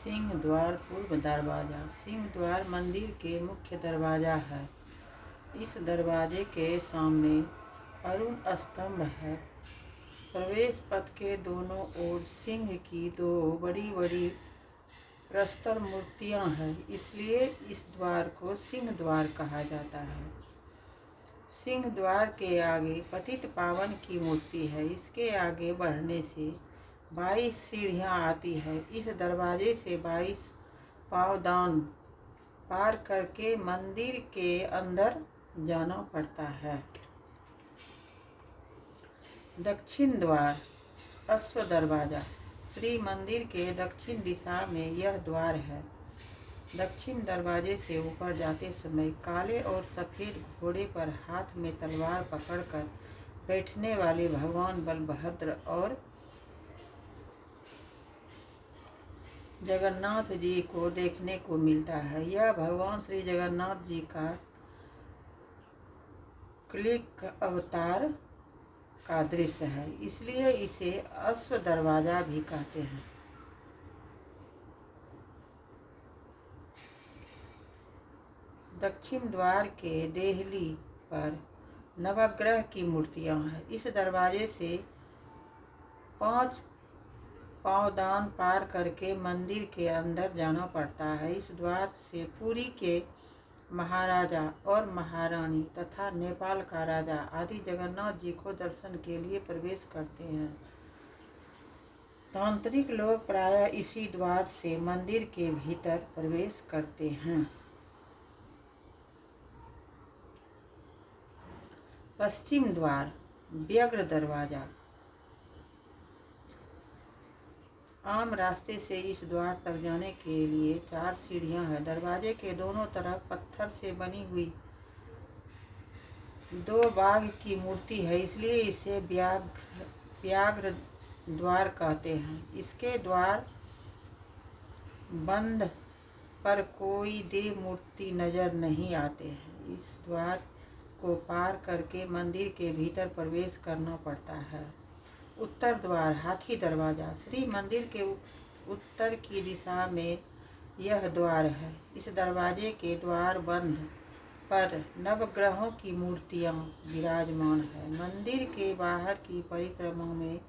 सिंह द्वार पूर्व दरवाजा। सिंह द्वार मंदिर के मुख्य दरवाजा है। इस दरवाजे के सामने अरुण स्तंभ है। प्रवेश पथ के दोनों ओर सिंह की दो बड़ी बड़ी प्रस्तर मूर्तियां हैं, इसलिए इस द्वार को सिंह द्वार कहा जाता है। सिंह द्वार के आगे पतित पावन की मूर्ति है। इसके आगे बढ़ने से 22 सीढ़ियां आती है। इस दरवाजे से 22 पावदान पार करके मंदिर के अंदर जाना पड़ता है। दक्षिण द्वार अश्व दरवाजा। श्री मंदिर के दक्षिण दिशा में यह द्वार है। दक्षिण दरवाजे से ऊपर जाते समय काले और सफेद घोड़े पर हाथ में तलवार पकड़कर बैठने वाले भगवान बलभद्र और जगन्नाथ जी को देखने को मिलता है। यह भगवान श्री जगन्नाथ जी का कलिक अवतार का दृश्य है, इसलिए इसे अश्व दरवाजा भी कहते हैं। दक्षिण द्वार के देहली पर नवग्रह की मूर्तियां हैं। इस दरवाजे से 5 पावदान पार करके मंदिर के अंदर जाना पड़ता है। इस द्वार से पुरी के महाराजा और महारानी तथा नेपाल का राजा आदि जगन्नाथ जी को दर्शन के लिए प्रवेश करते हैं। तांत्रिक लोग प्रायः इसी द्वार से मंदिर के भीतर प्रवेश करते हैं। पश्चिम द्वार व्याघ्र दरवाजा। आम रास्ते से इस द्वार तक जाने के लिए 4 सीढ़ियां हैं। दरवाजे के दोनों तरफ पत्थर से बनी हुई 2 बाघ की मूर्ति है, इसलिए इसे व्याघ्र द्वार कहते हैं। इसके द्वार बंद पर कोई देव मूर्ति नजर नहीं आते हैं। इस द्वार को पार करके मंदिर के भीतर प्रवेश करना पड़ता है। उत्तर द्वार हाथी दरवाजा। श्री मंदिर के उत्तर की दिशा में यह द्वार है। इस दरवाजे के द्वार बंद पर नवग्रहों की मूर्तियां विराजमान है। मंदिर के बाहर की परिक्रमा में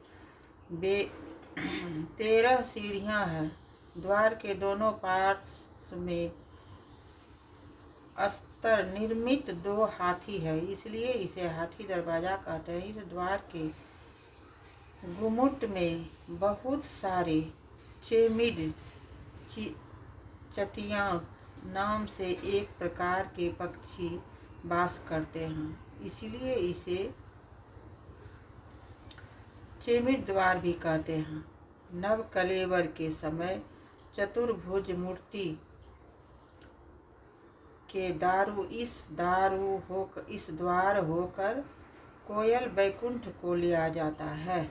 13 सीढ़ियां हैं। द्वार के दोनों पार्श्व में अस्तर निर्मित 2 हाथी है, इसलिए इसे हाथी दरवाजा कहते हैं। इस द्वार के गुम्मट में बहुत सारे चेमिड चटिया नाम से एक प्रकार के पक्षी वास करते हैं, इसलिए इसे चेमिड द्वार भी कहते हैं। नव कलेवर के समय चतुर्भुज मूर्ति के इस द्वार होकर कोयल बैकुंठ को लिया जाता है।